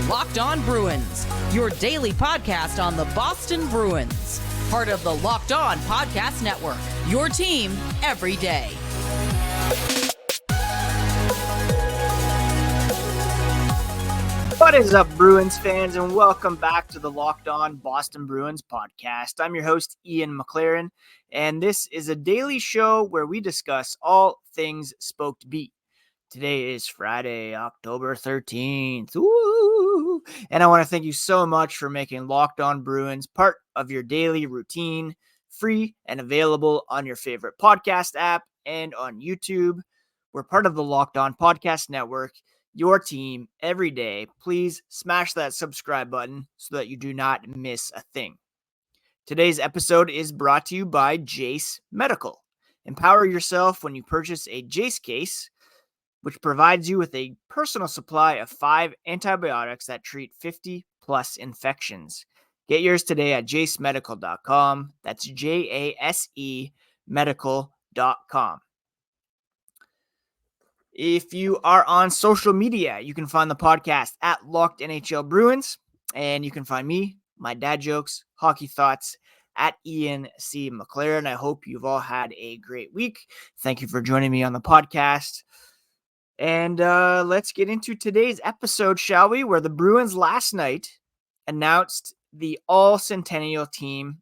Locked On Bruins, your daily podcast on the Boston Bruins. Part of the Locked On Podcast Network, your team every day. What is up, Bruins fans, and welcome back to the Locked On Boston Bruins podcast. I'm your host, Ian McLaren, and this is a daily show where we discuss all things Spoked Beat. Today is Friday, October 13th. Ooh. And I want to thank you so much for making Locked On Bruins part of your daily routine, free and available on your favorite podcast app and on YouTube. We're part of the Locked On Podcast Network, your team every day. Please smash that subscribe button so that you do not miss a thing. Today's episode is brought to you by Jase Medical. Empower yourself when you purchase a Jase case, which provides you with a personal supply of 5 antibiotics that treat 50-plus infections. Get yours today at jasemedical.com. That's Jase medical.com. If you are on social media, you can find the podcast at Locked NHL Bruins, and you can find me, my dad jokes, hockey thoughts, at Ian C. McLaren. I hope you've all had a great week. Thank you for joining me on the podcast. And let's get into today's episode, shall we? Where the Bruins last night announced the All-Centennial Team,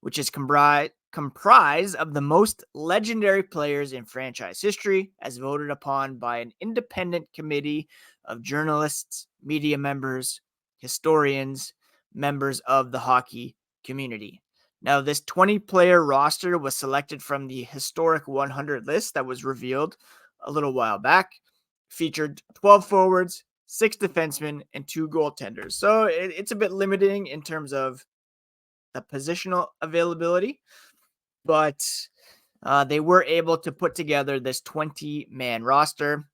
which is comprised of the most legendary players in franchise history, as voted upon by an independent committee of journalists, media members, historians, members of the hockey community. Now, this 20-player roster was selected from the historic 100 list that was revealed a little while back, featured 12 forwards, 6 defensemen, and 2 goaltenders. So it's a bit limiting in terms of the positional availability, but they were able to put together this 20-man roster.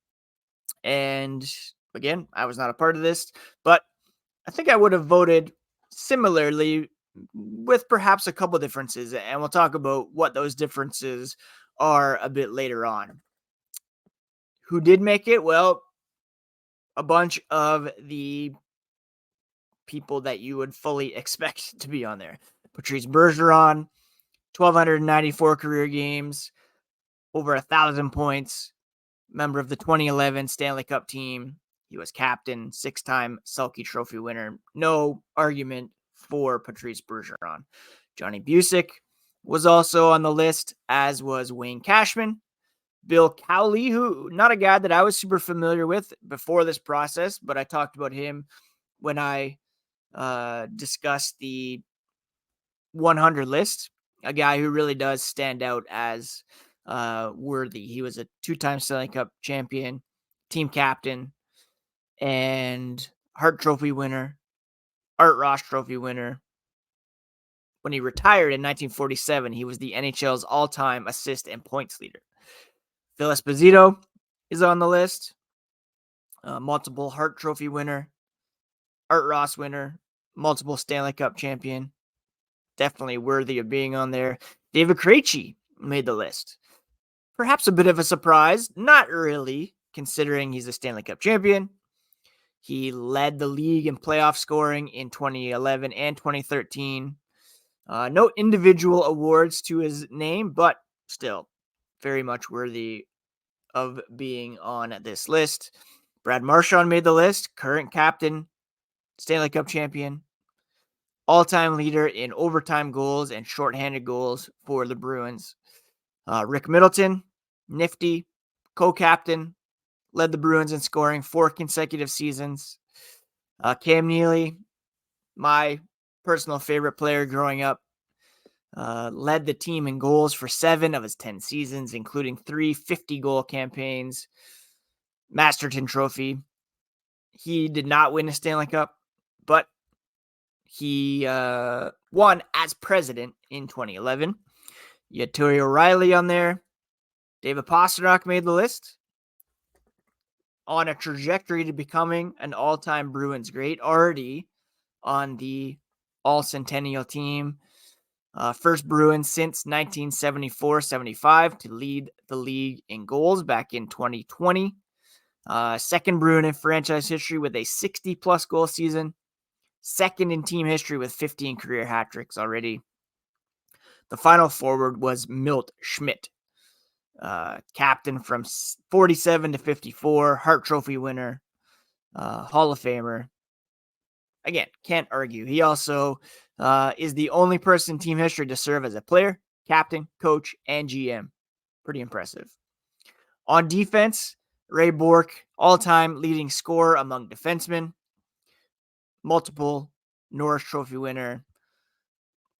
And again, I was not a part of this, but I think I would have voted similarly with perhaps a couple differences, and we'll talk about what those differences are a bit later on. Who did make it? Well, a bunch of the people that you would fully expect to be on there. Patrice Bergeron, 1,294 career games, over 1,000 points, member of the 2011 Stanley Cup team. He was captain, 6-time Selke Trophy winner. No argument for Patrice Bergeron. Johnny Busick was also on the list, as was Wayne Cashman. Bill Cowley, who not a guy that I was super familiar with before this process, but I talked about him when I discussed the 100 list, a guy who really does stand out as worthy. He was a 2-time Stanley Cup champion, team captain, and Hart Trophy winner, Art Ross Trophy winner. When he retired in 1947, he was the NHL's all-time assist and points leader. Phil Esposito is on the list. Multiple Hart Trophy winner, Art Ross winner, multiple Stanley Cup champion. Definitely worthy of being on there. David Krejci made the list. Perhaps a bit of a surprise. Not really, considering he's a Stanley Cup champion. He led the league in playoff scoring in 2011 and 2013. No individual awards to his name, but still very much worthy of being on this list. Brad Marchand made the list. Current captain, Stanley Cup champion, all-time leader in overtime goals and shorthanded goals for the Bruins. Rick Middleton, nifty, co-captain, led the Bruins in scoring 4 consecutive seasons. Cam Neely, my personal favorite player growing up, led the team in goals for 7 of his 10 seasons, including 3 50-goal campaigns. Masterton Trophy. He did not win a Stanley Cup, but he won as president in 2011. You had Terry O'Reilly on there. David Pastrnak made the list. On a trajectory to becoming an all-time Bruins great, already on the All-Centennial Team. First Bruin since 1974-75 to lead the league in goals back in 2020. Second Bruin in franchise history with a 60-plus goal season. Second in team history with 15 career hat tricks already. The final forward was Milt Schmidt, captain from 47 to 54, Hart Trophy winner, Hall of Famer. Again, can't argue. He also is the only person in team history to serve as a player, captain, coach, and GM. Pretty impressive. On defense, Ray Bourque, all-time leading scorer among defensemen, multiple Norris Trophy winner,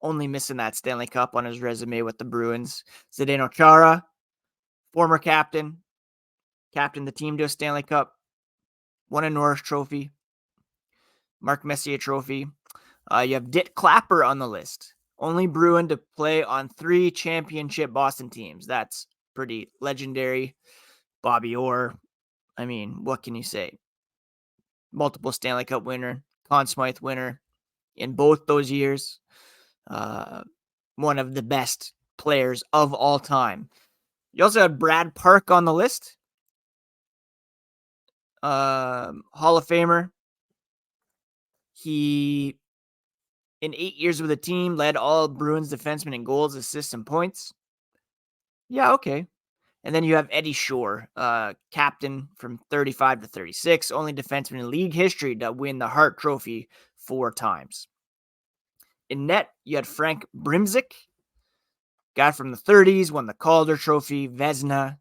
only missing that Stanley Cup on his resume with the Bruins. Zdeno Chara, former captain the team to a Stanley Cup, won a Norris Trophy, Mark Messier Trophy. You have Dit Clapper on the list. Only Bruin to play on 3 championship Boston teams. That's pretty legendary. Bobby Orr. I mean, what can you say? Multiple Stanley Cup winner, Conn Smythe winner in both those years. One of the best players of all time. You also had Brad Park on the list. Hall of Famer. He, in 8 years with the team, led all Bruins defensemen in goals, assists, and points. Yeah, okay. And then you have Eddie Shore, captain from 35 to 36, only defenseman in league history to win the Hart Trophy 4 times. In net, you had Frank Brimzik, guy from the 30s, won the Calder Trophy, Vezina,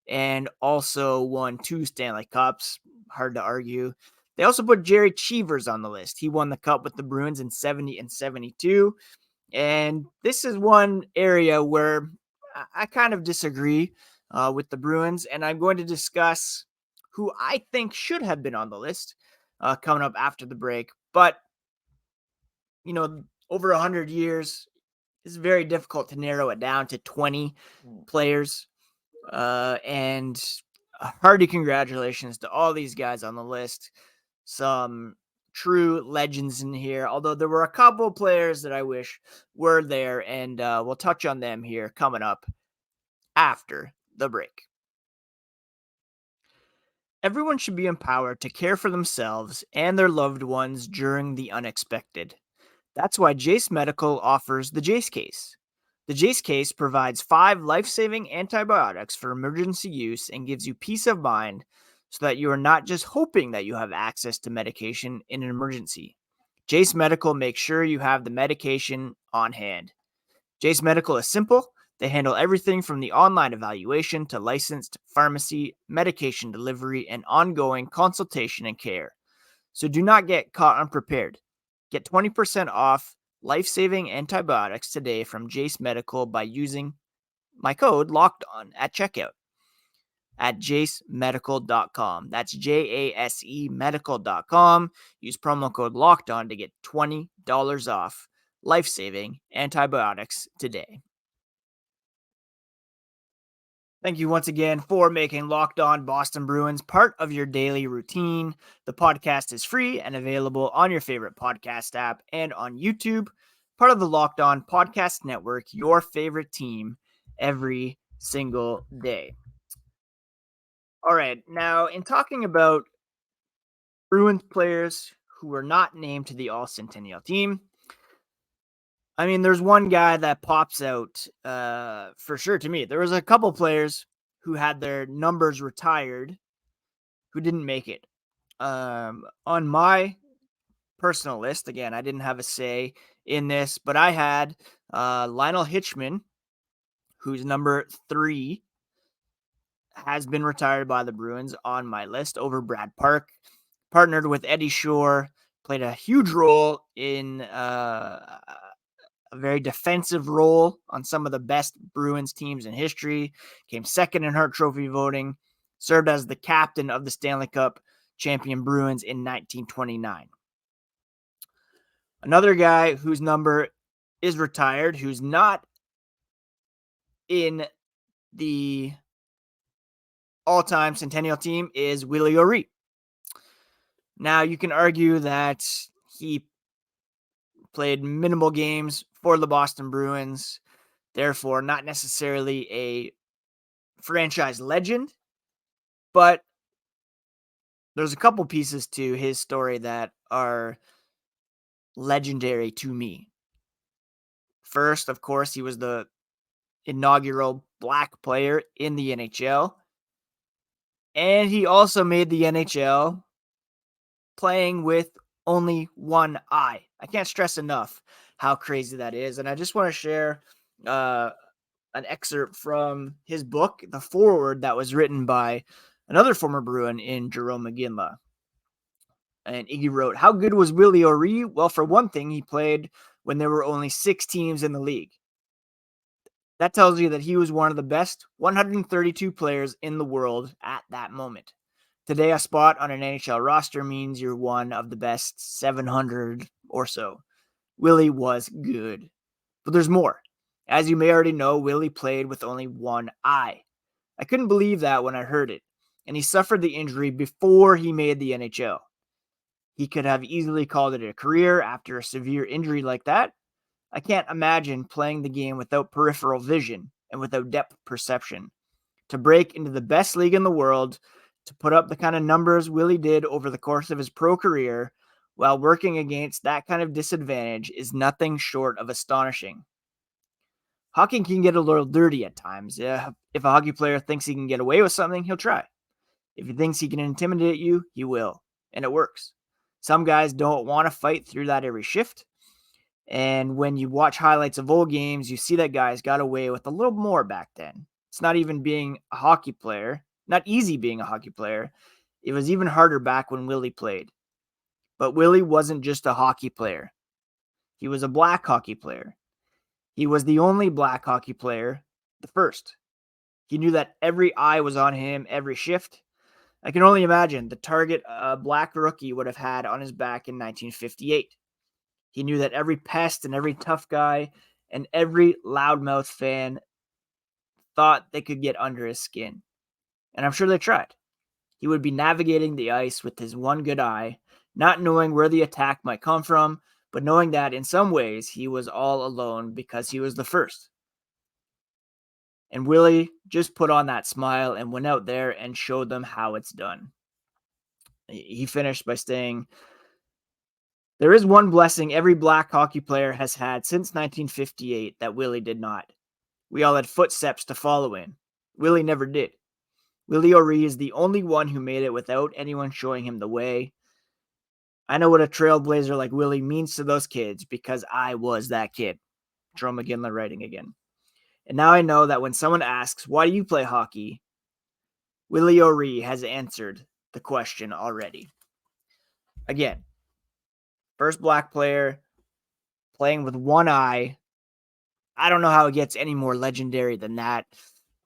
and also won 2 Stanley Cups. Hard to argue. They also put Jerry Cheevers on the list. He won the Cup with the Bruins in 70 and 72. And this is one area where I kind of disagree with the Bruins, and I'm going to discuss who I think should have been on the list coming up after the break. But, over 100 years, it's very difficult to narrow it down to 20 players. And a hearty congratulations to all these guys on the list. Some true legends in here, although there were a couple players that I wish were there, and we'll touch on them here coming up after the break. Everyone should be empowered to care for themselves and their loved ones during the unexpected. That's why Jase Medical offers the Jase Case. The Jase Case provides 5 life-saving antibiotics for emergency use and gives you peace of mind so that you are not just hoping that you have access to medication in an emergency. Jase Medical makes sure you have the medication on hand. Jase Medical is simple. They handle everything from the online evaluation to licensed pharmacy, medication delivery, and ongoing consultation and care. So do not get caught unprepared. Get 20% off life-saving antibiotics today from Jase Medical by using my code LOCKEDON at checkout at jasemedical.com. That's JASE medical.com. Use promo code LOCKEDON to get $20 off life-saving antibiotics today. Thank you once again for making Locked On Boston Bruins part of your daily routine. The podcast is free and available on your favorite podcast app and on YouTube. Part of the Locked On Podcast Network, your favorite team every single day. All right, now in talking about Bruins players who were not named to the All-Centennial Team, I mean, there's one guy that pops out for sure to me. There was a couple players who had their numbers retired who didn't make it. On my personal list, again, I didn't have a say in this, but I had Lionel Hitchman, who's number 3, has been retired by the Bruins on my list over Brad Park. Partnered with Eddie Shore, played a huge role in a very defensive role on some of the best Bruins teams in history, came second in Hart Trophy voting, served as the captain of the Stanley Cup champion Bruins in 1929. Another guy whose number is retired, who's not in the all-time Centennial Team, is Willie O'Ree. Now, you can argue that he played minimal games for the Boston Bruins, therefore not necessarily a franchise legend, but there's a couple pieces to his story that are legendary to me. First, of course, he was the inaugural black player in the NHL. And he also made the NHL playing with only one eye. I can't stress enough how crazy that is. And I just want to share an excerpt from his book, the foreword that was written by another former Bruin in Jerome McGinley. And Iggy wrote, "How good was Willie O'Ree? Well, for one thing, he played when there were only 6 teams in the league. That tells you that he was one of the best 132 players in the world at that moment. Today, a spot on an NHL roster means you're one of the best 700 or so. Willie was good. But there's more. As you may already know, Willie played with only one eye. I couldn't believe that when I heard it. And he suffered the injury before he made the NHL. He could have easily called it a career after a severe injury like that. I can't imagine playing the game without peripheral vision and without depth perception. To break into the best league in the world, to put up the kind of numbers Willie did over the course of his pro career while working against that kind of disadvantage is nothing short of astonishing. Hockey can get a little dirty at times. If a hockey player thinks he can get away with something, he'll try. If he thinks he can intimidate you, he will. And it works. Some guys don't want to fight through that every shift. And when you watch highlights of old games, you see that guys got away with a little more back then. It's not even being a hockey player, not easy being a hockey player. It was even harder back when Willie played. But Willie wasn't just a hockey player. He was a black hockey player. He was the only black hockey player, the first. He knew that every eye was on him every shift. I can only imagine the target a black rookie would have had on his back in 1958. He knew that every pest and every tough guy and every loudmouth fan thought they could get under his skin. And I'm sure they tried. He would be navigating the ice with his one good eye, not knowing where the attack might come from, but knowing that in some ways he was all alone because he was the first. And Willie just put on that smile and went out there and showed them how it's done. He finished by saying, "There is one blessing every black hockey player has had since 1958 that Willie did not. We all had footsteps to follow in. Willie never did. Willie O'Ree is the only one who made it without anyone showing him the way. I know what a trailblazer like Willie means to those kids because I was that kid." Jerome McGinley writing again. "And now I know that when someone asks, why do you play hockey? Willie O'Ree has answered the question already." Again, first black player playing with one eye. I don't know how it gets any more legendary than that.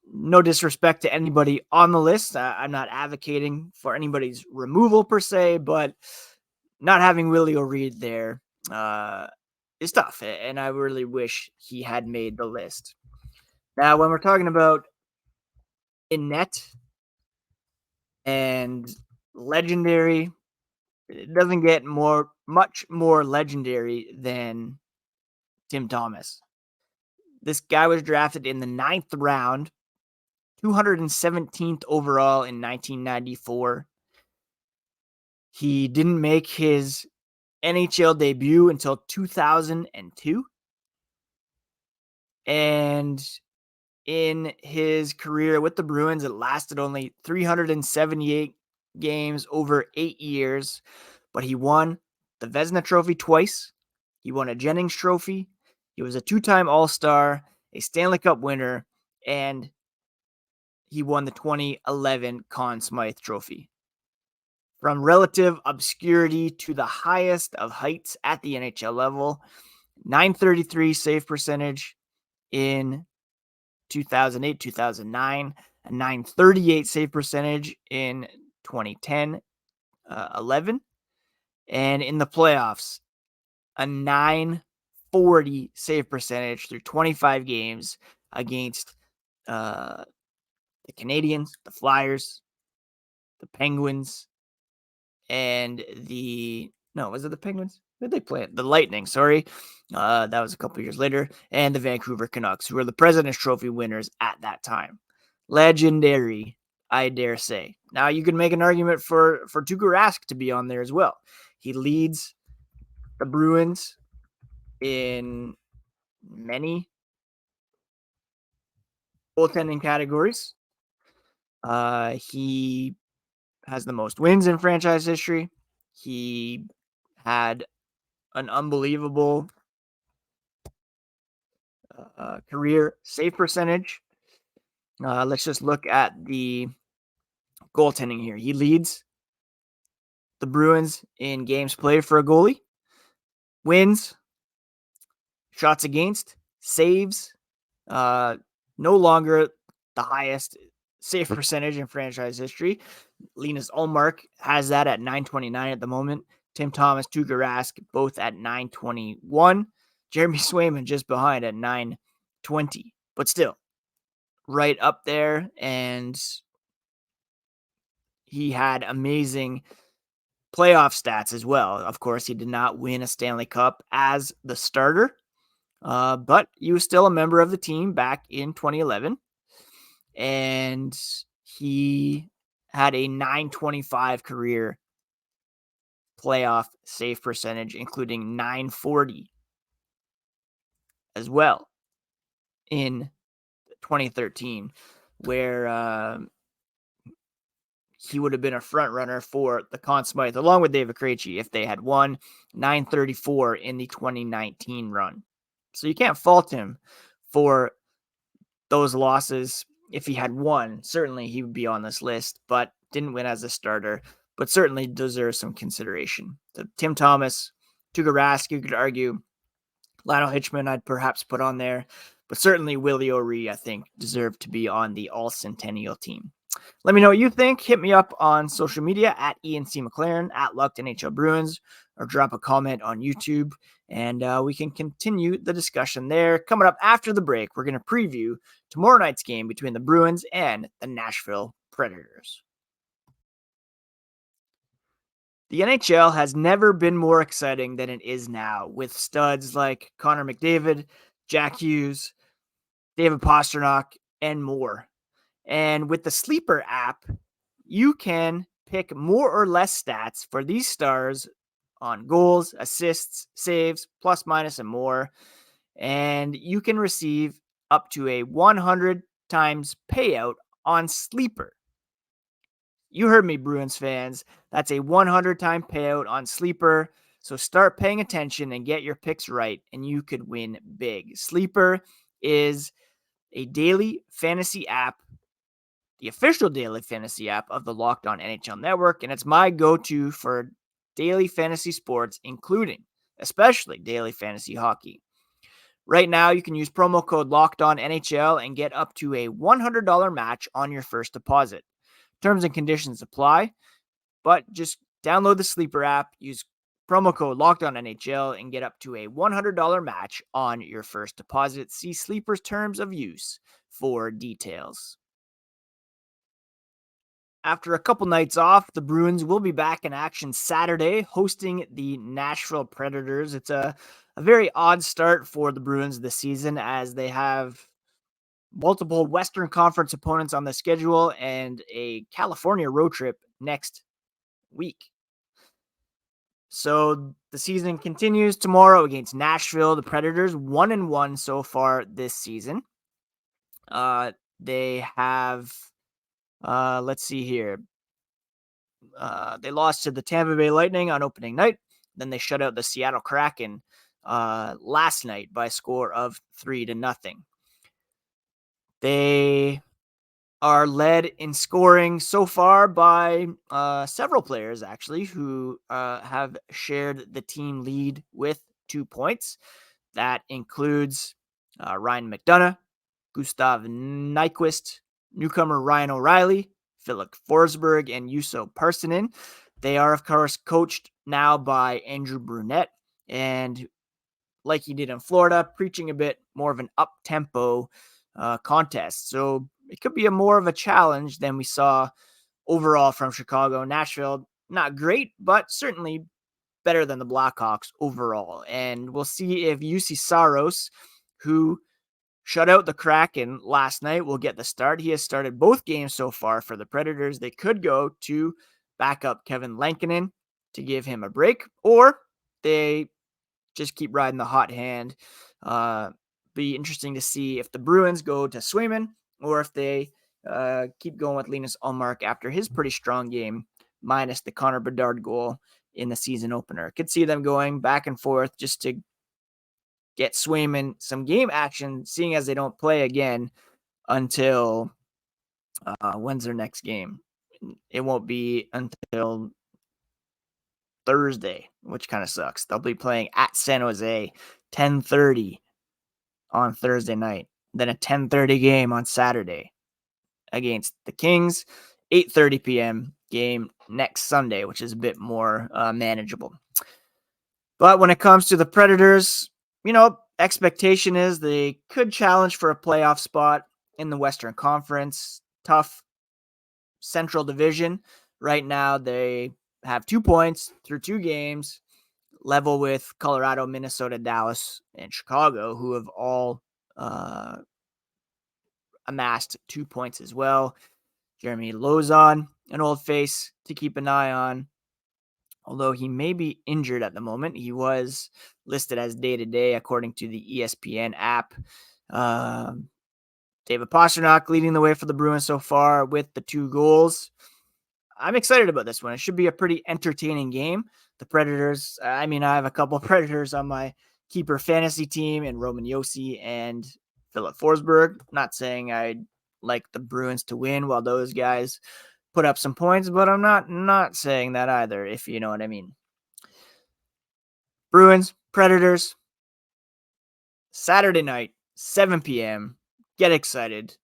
No disrespect to anybody on the list. I'm not advocating for anybody's removal per se, but not having Willie O'Ree there is tough. And I really wish he had made the list. Now, when we're talking about in net and legendary, it doesn't get much more legendary than Tim Thomas. This guy was drafted in the 9th round, 217th overall in 1994. He didn't make his NHL debut until 2002. And in his career with the Bruins, it lasted only 378 games over 8 years, but he won the Vezina Trophy twice. He won a Jennings Trophy. He was a 2-time All-Star, a Stanley Cup winner, and he won the 2011 Conn Smythe Trophy. From relative obscurity to the highest of heights at the NHL level, 933 save percentage in 2008, 2009, a 938 save percentage in 2010, 11, and in the playoffs, a 940 save percentage through 25 games against the Canadiens, the Flyers, the Penguins, and was it the Penguins? Who did they play? The Lightning, sorry. That was a couple years later. And the Vancouver Canucks, who were the President's Trophy winners at that time. Legendary. I dare say. Now, you can make an argument for Tuukka Rask to be on there as well. He leads the Bruins in many goaltending categories. He has the most wins in franchise history. He had an unbelievable career save percentage. Let's just look at the goaltending here. He leads the Bruins in games played for a goalie, wins, shots against, saves. No longer the highest save percentage in franchise history. Linus Ullmark has that at 929 at the moment. Tim Thomas, Tuukka Rask, both at 921. Jeremy Swayman just behind at 920. But still, right up there. And he had amazing playoff stats as well. Of course, he did not win a Stanley Cup as the starter, but he was still a member of the team back in 2011. And he had a 925 career playoff save percentage, including 940 as well in 2013, where he would have been a front runner for the Conn Smythe, along with David Krejci, if they had won 934 in the 2019 run. So you can't fault him for those losses. If he had won, certainly he would be on this list, but didn't win as a starter, but certainly deserves some consideration. So Tim Thomas, Tuukka Rask, you could argue. Lionel Hitchman I'd perhaps put on there, but certainly Willie O'Ree, I think, deserved to be on the All-Centennial Team. Let me know what you think. Hit me up on social media at Ian C. McLaren, at LOCKEDON Bruins, or drop a comment on YouTube, and we can continue the discussion there. Coming up after the break, we're going to preview tomorrow night's game between the Bruins and the Nashville Predators. The NHL has never been more exciting than it is now, with studs like Connor McDavid, Jack Hughes, David Pastrnak, and more. And with the Sleeper app, you can pick more or less stats for these stars on goals, assists, saves, plus, minus, and more. And you can receive up to a 100 times payout on Sleeper. You heard me, Bruins fans. That's a 100-time payout on Sleeper. So start paying attention and get your picks right, and you could win big. Sleeper is a daily fantasy app, the official daily fantasy app of the Locked On NHL Network, and it's my go-to for daily fantasy sports, including, especially daily fantasy hockey. Right now, you can use promo code LOCKEDONNHL and get up to a $100 match on your first deposit. Terms and conditions apply, but just download the Sleeper app, use promo code LOCKEDONNHL, and get up to a $100 match on your first deposit. See Sleeper's terms of use for details. After a couple nights off, the Bruins will be back in action Saturday, hosting the Nashville Predators. It's a very odd start for the Bruins this season, as they have multiple Western Conference opponents on the schedule and a California road trip next week. So the season continues tomorrow against Nashville. The Predators 1-1 so far this season. They have, let's see here. They lost to the Tampa Bay Lightning on opening night. Then they shut out the Seattle Kraken last night by a score of 3-0. They are led in scoring so far by several players, actually, who have shared the team lead with 2 points. That includes Ryan McDonough, Gustav Nyquist, newcomer Ryan O'Reilly, Philip Forsberg, and Juuso Parssinen. They are, of course, coached now by Andrew Brunette, and like he did in Florida, preaching a bit more of an up-tempo contest. So it could be more of a challenge than we saw overall from Chicago. Nashville, not great, but certainly better than the Blackhawks overall. And we'll see if UC Saros, who shut out the Kraken last night, will get the start. He has started both games so far for the Predators. They could go to backup Kevin Lankinen to give him a break, or they just keep riding the hot hand. Be interesting to see if the Bruins go to Swayman or if they keep going with Linus Ullmark after his pretty strong game, minus the Connor Bedard goal in the season opener. Could see them going back and forth just to get Swayman some game action, seeing as they don't play again until when's their next game? It won't be until Thursday, which kind of sucks. They'll be playing at San Jose 10:30 on Thursday night, then a 10:30 game on Saturday against the Kings, 8:30 p.m. game next Sunday, which is a bit more manageable. But when it comes to the Predators, expectation is they could challenge for a playoff spot in the Western Conference. Tough Central Division. Right now, they have 2 points through 2 games, level with Colorado, Minnesota, Dallas, and Chicago, who have all amassed 2 points as well. Jeremy Lauzon, an old face to keep an eye on. Although he may be injured at the moment, he was listed as day-to-day according to the ESPN app. David Pastrnak leading the way for the Bruins so far with the 2 goals. I'm excited about this one. It should be a pretty entertaining game. The Predators, I have a couple of Predators on my keeper fantasy team in Roman Josi and Philip Forsberg. Not saying I'd like the Bruins to win while those guys put up some points, but I'm not saying that either, if you know what I mean. Bruins, Predators, Saturday night, 7 p.m. Get excited.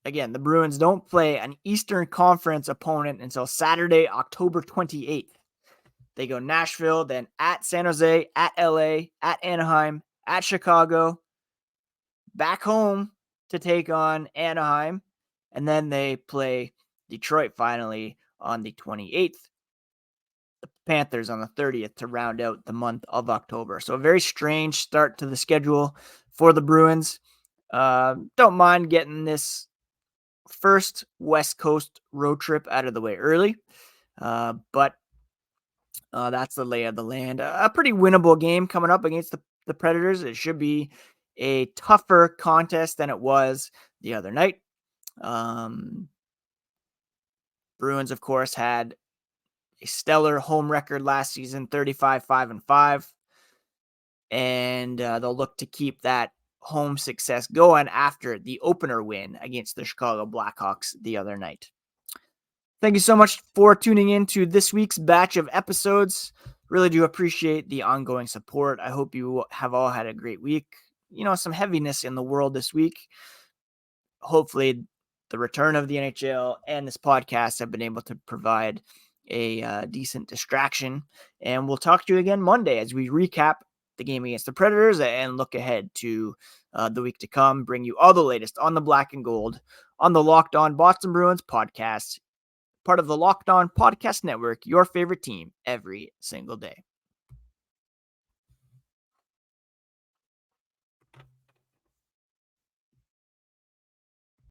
Again, the Bruins don't play an Eastern Conference opponent until Saturday, October 28th. They go Nashville, then at San Jose, at LA, at Anaheim, at Chicago, back home to take on Anaheim, and then they play Detroit finally on the 28th. The Panthers on the 30th to round out the month of October. So a very strange start to the schedule for the Bruins. Don't mind getting this first West Coast road trip out of the way early. But that's the lay of the land. A pretty winnable game coming up against the Predators. It should be a tougher contest than it was the other night. Bruins, of course, had a stellar home record last season, 35-5-5. And they'll look to keep that home success going after the opener win against the Chicago Blackhawks the other night. Thank you so much for tuning in to this week's batch of episodes. Really do appreciate the ongoing support. I hope you have all had a great week. Some heaviness in the world this week. Hopefully, the return of the NHL and this podcast have been able to provide a decent distraction. And we'll talk to you again Monday as we recap the game against the Predators and look ahead to the week to come, bring you all the latest on the black and gold on the Locked On Boston Bruins podcast, part of the Locked On Podcast Network, your favorite team every single day.